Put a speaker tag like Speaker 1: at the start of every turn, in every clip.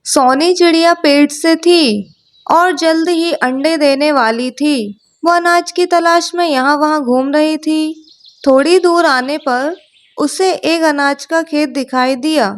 Speaker 1: सोनी चिड़िया पेट से थी और जल्द ही अंडे देने वाली थी। वह अनाज की तलाश में यहाँ वहाँ घूम रही थी। थोड़ी दूर आने पर उसे एक अनाज का खेत दिखाई दिया।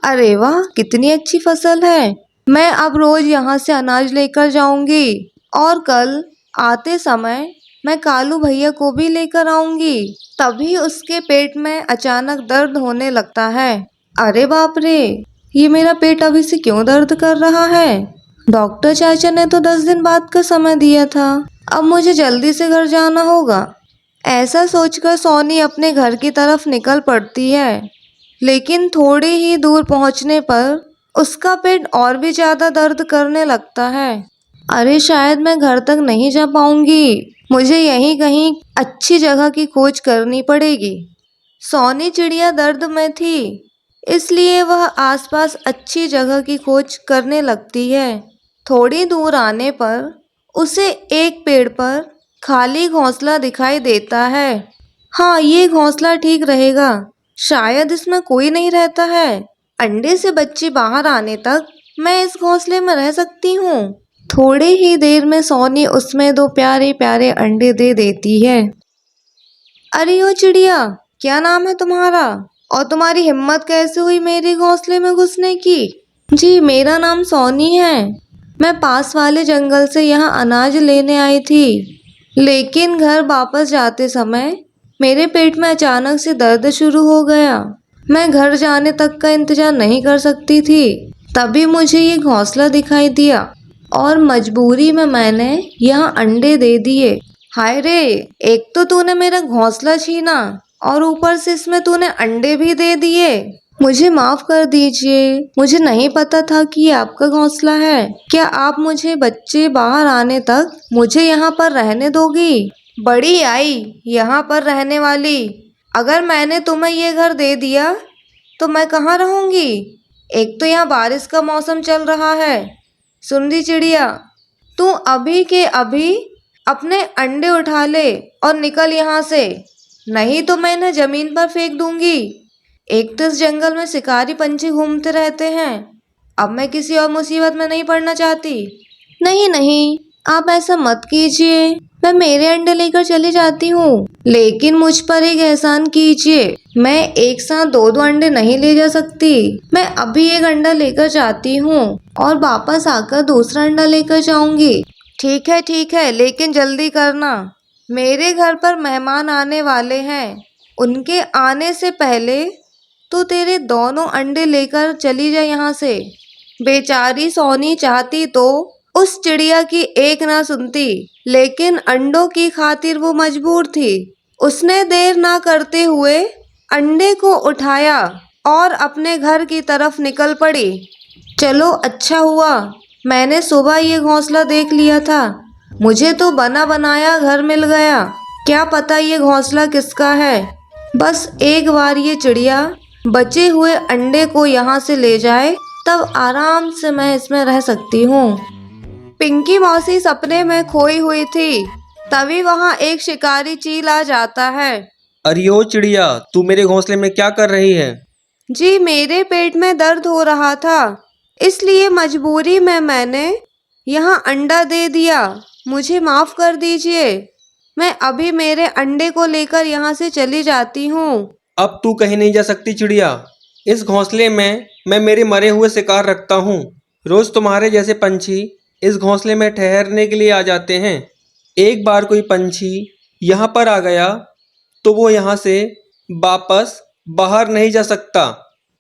Speaker 1: अरे वाह, कितनी अच्छी फसल है। मैं अब रोज यहाँ से अनाज लेकर जाऊंगी और कल आते समय मैं कालू भैया को भी लेकर आऊंगी। तभी उसके पेट में अचानक दर्द होने लगता है। अरे बाप रे, ये मेरा पेट अभी से क्यों दर्द कर रहा है। डॉक्टर चाचा ने तो 10 दिन बाद का समय दिया था। अब मुझे जल्दी से घर जाना होगा। ऐसा सोचकर सोनी अपने घर की तरफ निकल पड़ती है, लेकिन थोड़ी ही दूर पहुंचने पर उसका पेट और भी ज्यादा दर्द करने लगता है। अरे शायद मैं घर तक नहीं जा पाऊंगी। मुझे यहीं कहीं अच्छी जगह की खोज करनी पड़ेगी। सोनी चिड़िया दर्द में थी, इसलिए वह आसपास अच्छी जगह की खोज करने लगती है। थोड़ी दूर आने पर उसे एक पेड़ पर खाली घोंसला दिखाई देता है। हाँ, ये घोंसला ठीक रहेगा। शायद इसमें कोई नहीं रहता है। अंडे से बच्चे बाहर आने तक मैं इस घोंसले में रह सकती हूँ। थोड़ी ही देर में सोनी उसमें 2 प्यारे प्यारे अंडे दे देती है। अरे ओ चिड़िया, क्या नाम है तुम्हारा और तुम्हारी हिम्मत कैसे हुई मेरे घोंसले में घुसने की। जी, मेरा नाम सोनी है। मैं पास वाले जंगल से यहाँ अनाज लेने आई थी, लेकिन घर वापस जाते समय मेरे पेट में अचानक से दर्द शुरू हो गया। मैं घर जाने तक का इंतजार नहीं कर सकती थी। तभी मुझे ये घोंसला दिखाई दिया और मजबूरी में मैंने यहाँ अंडे दे दिए। हाय रे, एक तो तूने मेरा घोंसला छीना और ऊपर से इसमें तूने अंडे भी दे दिए। मुझे माफ कर दीजिए, मुझे नहीं पता था कि ये आपका घोंसला है। क्या आप मुझे बच्चे बाहर आने तक मुझे यहाँ पर रहने दोगी। बड़ी आई यहाँ पर रहने वाली। अगर मैंने तुम्हें ये घर दे दिया तो मैं कहाँ रहूंगी। एक तो यहाँ बारिश का मौसम चल रहा है। सुन रही चिड़िया, तू अभी के अभी अपने अंडे उठा ले और निकल यहाँ से, नहीं तो मैं इन्हें जमीन पर फेंक दूंगी। एक तो इस जंगल में शिकारी पंछी घूमते रहते हैं। अब मैं किसी और मुसीबत में नहीं पड़ना चाहती। नहीं नहीं, आप ऐसा मत कीजिए। मैं मेरे अंडे लेकर चली जाती हूँ, लेकिन मुझ पर एक एहसान कीजिए। मैं एक साथ 2 अंडे नहीं ले जा सकती। मैं अभी एक अंडा लेकर जाती हूँ और वापस आकर दूसरा अंडा लेकर जाऊंगी। ठीक है, लेकिन जल्दी करना। मेरे घर पर मेहमान आने वाले हैं। उनके आने से पहले तो तेरे दोनों अंडे लेकर चली जा यहाँ से। बेचारी सोनी चाहती तो उस चिड़िया की एक ना सुनती, लेकिन अंडों की खातिर वो मजबूर थी। उसने देर ना करते हुए अंडे को उठाया और अपने घर की तरफ निकल पड़ी। चलो अच्छा हुआ मैंने सुबह ये घोंसला देख लिया था। मुझे तो बना बनाया घर मिल गया। क्या पता ये घोंसला किसका है। बस एक बार ये चिड़िया बचे हुए अंडे को यहाँ से ले जाए, तब आराम से मैं इसमें रह सकती हूँ। पिंकी मौसी सपने में खोई हुई थी। तभी वहाँ एक शिकारी चील आ जाता है।
Speaker 2: अरे ओ चिड़िया, तू मेरे घोंसले में क्या कर रही है।
Speaker 1: जी, मेरे पेट में दर्द हो रहा था, इसलिए मजबूरी में मैंने यहाँ अंडा दे दिया। मुझे माफ कर दीजिए। मैं अभी मेरे अंडे को लेकर यहाँ से चली जाती हूँ।
Speaker 2: अब तू कहीं नहीं जा सकती चिड़िया। इस घोंसले में मैं मेरे मरे हुए शिकार रखता हूँ। रोज तुम्हारे जैसे पंछी इस घोंसले में ठहरने के लिए आ जाते हैं। एक बार कोई पंछी यहाँ पर आ गया तो वो यहाँ से वापस बाहर नहीं जा सकता।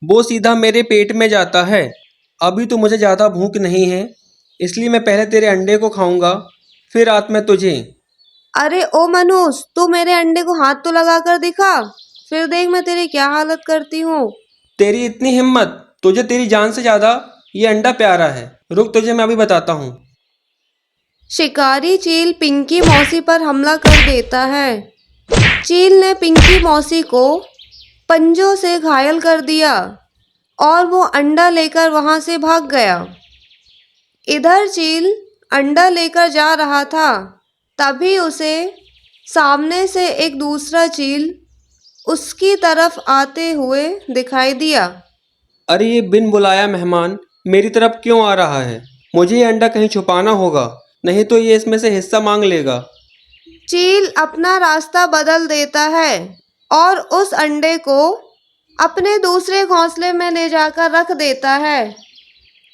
Speaker 2: वो सीधा मेरे पेट में जाता है। अभी तो मुझे ज़्यादा भूख नहीं है, इसलिए मैं पहले तेरे अंडे को खाऊंगा, फिर रात में तुझे।
Speaker 1: अरे ओ मनुष्य, तू मेरे अंडे को हाथ तो लगा कर दिखा, फिर देख मैं तेरी क्या हालत करती हूँ।
Speaker 2: तेरी इतनी हिम्मत, तुझे तेरी जान से ज़्यादा ये अंडा प्यारा है। रुक, तुझे मैं अभी बताता हूँ।
Speaker 1: शिकारी चील पिंकी मौसी पर हमला कर देता है। चील ने पिंकी मौसी को पंजों से घायल कर दिया और वो अंडा लेकर वहां से भाग गया। इधर चील अंडा लेकर जा रहा था, तभी उसे सामने से एक दूसरा चील उसकी तरफ आते हुए दिखाई दिया।
Speaker 2: अरे ये बिन बुलाया मेहमान मेरी तरफ क्यों आ रहा है? मुझे ये अंडा कहीं छुपाना होगा, नहीं तो ये इसमें से हिस्सा मांग लेगा।
Speaker 1: चील अपना रास्ता बदल देता है और उस अंडे को अपने दूसरे घोंसले में ले जाकर रख देता है।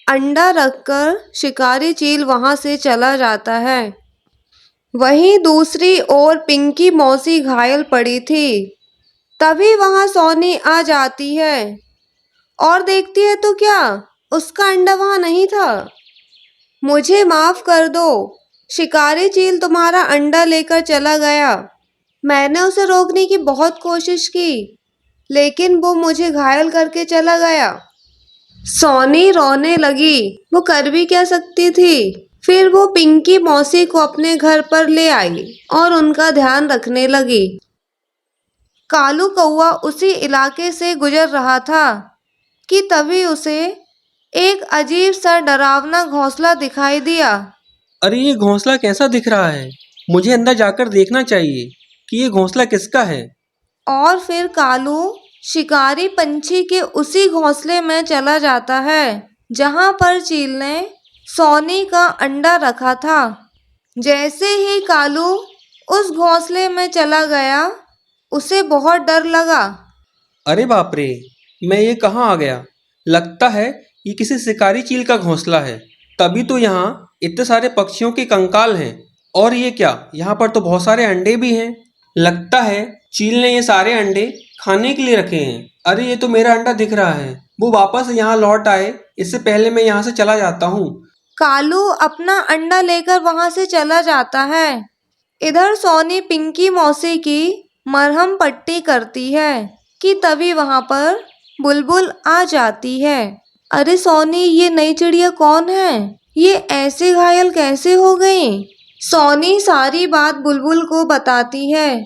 Speaker 1: अंडा रखकर शिकारी चील वहां से चला जाता है। वहीं दूसरी ओर पिंकी मौसी घायल पड़ी थी। तभी वहां सोनी आ जाती है और देखती है तो क्या उसका अंडा वहां नहीं था। मुझे माफ कर दो, शिकारी चील तुम्हारा अंडा लेकर चला गया। मैंने उसे रोकने की बहुत कोशिश की, लेकिन वो मुझे घायल करके चला गया। सोनी रोने लगी। वो कर भी क्या सकती थी। फिर वो पिंकी मौसी को अपने घर पर ले आई और उनका ध्यान रखने लगी। कालू कौआ उसी इलाके से गुजर रहा था कि तभी उसे एक अजीब सा डरावना घोंसला दिखाई दिया।
Speaker 2: अरे ये घोंसला कैसा दिख रहा है? मुझे अंदर जाकर देखना चाहिए कि ये घोंसला किसका है।
Speaker 1: और फिर कालू शिकारी पंछी के उसी घोंसले में चला जाता है जहां पर चील ने सोनी का अंडा रखा था। जैसे ही कालू उस घोंसले में चला गया, उसे बहुत डर लगा।
Speaker 2: अरे बाप रे, मैं ये कहाँ आ गया? लगता है ये किसी शिकारी चील का घोंसला है। तभी तो यहाँ इतने सारे पक्षियों के कंकाल हैं। और ये क्या, यहाँ पर तो बहुत सारे अंडे भी हैं। लगता है चील ने ये सारे अंडे खाने के लिए रखे हैं। अरे ये तो मेरा अंडा दिख रहा है। वो वापस यहाँ लौट आए, इससे पहले मैं यहाँ से चला जाता हूँ।
Speaker 1: कालू अपना अंडा लेकर वहां से चला जाता है। इधर सोनी पिंकी मौसी की मरहम पट्टी करती है कि तभी वहां पर बुलबुल आ जाती है। अरे सोनी, ये नई चिड़िया कौन है? ये ऐसे घायल कैसे हो गई? सोनी सारी बात बुलबुल को बताती है।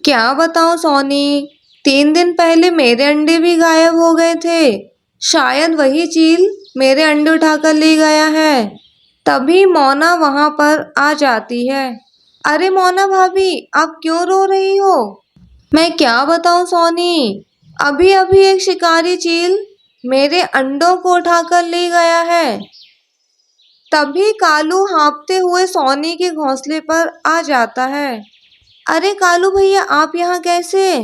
Speaker 1: क्या बताऊं सोनी, 3 दिन पहले मेरे अंडे भी गायब हो गए थे। शायद वही चील मेरे अंडे उठाकर ले गया है। तभी मोना वहां पर आ जाती है। अरे मोना भाभी, आप क्यों रो रही हो? मैं क्या बताऊं सोनी, अभी अभी एक शिकारी चील मेरे अंडों को उठाकर ले गया है। तभी कालू हाँफते हुए सोनी के घोंसले पर आ जाता है। अरे कालू भैया, आप यहाँ कैसे?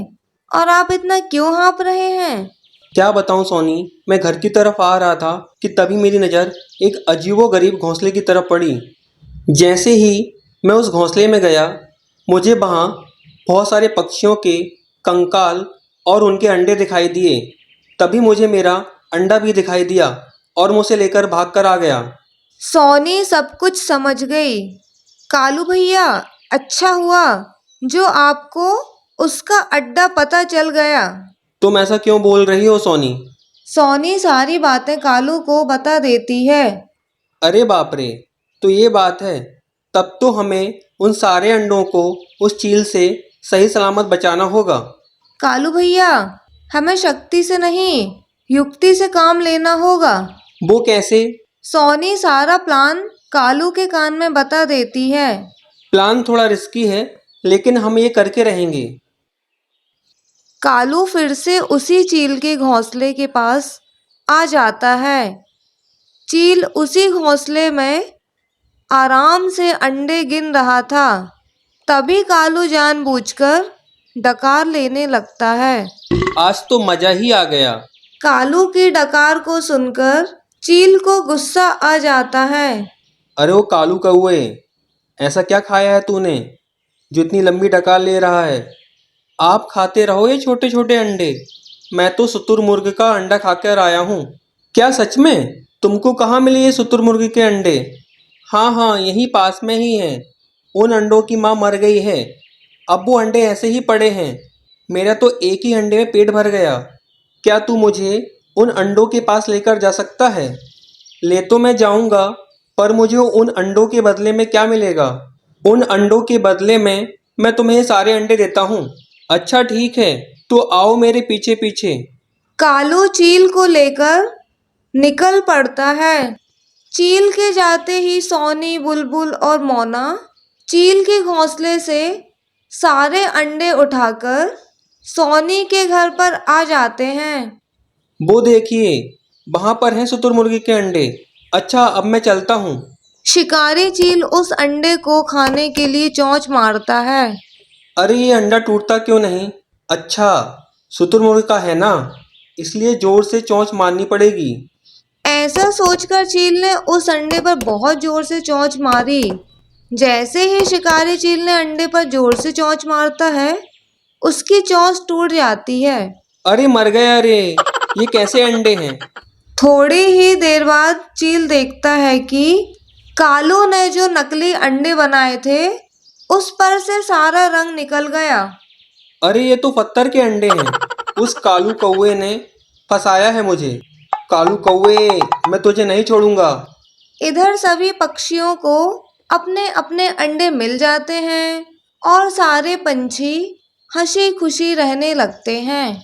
Speaker 1: और आप इतना क्यों हाँफ रहे हैं?
Speaker 2: क्या बताऊं सोनी, मैं घर की तरफ आ रहा था कि तभी मेरी नज़र एक अजीबोगरीब घोंसले की तरफ पड़ी। जैसे ही मैं उस घोंसले में गया, मुझे वहाँ बहुत सारे पक्षियों के कंकाल और उनके अंडे दिखाई दिए। तभी मुझे मेरा अंडा भी दिखाई दिया और मैं उसे लेकर भाग कर आ गया।
Speaker 1: सोनी सब कुछ समझ गई। कालू भैया, अच्छा हुआ जो आपको उसका अड्डा पता चल गया।
Speaker 2: तुम ऐसा क्यों बोल रही हो सोनी?
Speaker 1: सोनी सारी बातें कालू को बता देती है।
Speaker 2: अरे बाप रे, तो ये बात है। तब तो हमें उन सारे अंडों को उस चील से सही सलामत बचाना होगा।
Speaker 1: कालू भैया, हमें शक्ति से नहीं, युक्ति से काम लेना होगा।
Speaker 2: वो कैसे?
Speaker 1: सोनी सारा प्लान कालू के कान में बता देती है।
Speaker 2: प्लान थोड़ा रिस्की है, लेकिन हम ये करके रहेंगे।
Speaker 1: कालू फिर से उसी चील के घोंसले के पास आ जाता है। चील उसी घोंसले में आराम से अंडे गिन रहा था। तभी कालू जानबूझकर डकार लेने लगता है।
Speaker 2: आज तो मजा ही आ गया।
Speaker 1: कालू की डकार को सुनकर चील को गुस्सा आ जाता है।
Speaker 2: अरे वो कालू कौए, ऐसा क्या खाया है तूने जो इतनी लंबी डकार ले रहा है? आप खाते रहो ये छोटे छोटे अंडे। मैं तो शुतुरमुर्ग का अंडा खाकर आया हूँ। क्या सच में? तुमको कहाँ मिले ये शुतुरमुर्ग के अंडे? हाँ हाँ, यहीं पास में ही हैं। उन अंडों की माँ मर गई है, अब वो अंडे ऐसे ही पड़े हैं। मेरा तो एक ही अंडे में पेट भर गया। क्या तू मुझे उन अंडों के पास लेकर जा सकता है? ले तो मैं जाऊंगा, पर मुझे उन अंडों के बदले में क्या मिलेगा? उन अंडों के बदले में मैं तुम्हें ये सारे अंडे देता हूँ। अच्छा ठीक है, तो आओ मेरे पीछे पीछे।
Speaker 1: कालू चील को लेकर निकल पड़ता है। चील के जाते ही सोनी, बुलबुल और मोना चील के घोंसले से सारे अंडे उठाकर सोनी के घर पर आ जाते हैं।
Speaker 2: वो देखिए, वहां पर हैं शुतुरमुर्गी के अंडे। अच्छा, अब मैं चलता हूँ।
Speaker 1: शिकारी चील उस अंडे को खाने के लिए चोंच मारता है।
Speaker 2: अरे ये अंडा टूटता क्यों नहीं? अच्छा, शुतुरमुर्ग का है ना, इसलिए जोर से चोंच मारनी पड़ेगी।
Speaker 1: ऐसा सोचकर चील ने उस अंडे पर बहुत जोर से चोंच मारी। जैसे ही शिकारी चील ने अंडे पर जोर से चोंच मारता है, उसकी चोंच टूट जाती है।
Speaker 2: अरे मर गया रे, ये कैसे अंडे हैं?
Speaker 1: थोड़ी ही देर बाद चील देखता है कि कालू ने जो नकली अंडे बनाए थे, उस पर से सारा रंग निकल गया।
Speaker 2: अरे ये तो पत्थर के अंडे हैं। उस कालू कौवे ने फंसाया है मुझे। कालू कौवे, मैं तुझे नहीं छोड़ूंगा।
Speaker 1: इधर सभी पक्षियों को अपने अपने अंडे मिल जाते हैं और सारे पंछी हंसी खुशी रहने लगते हैं।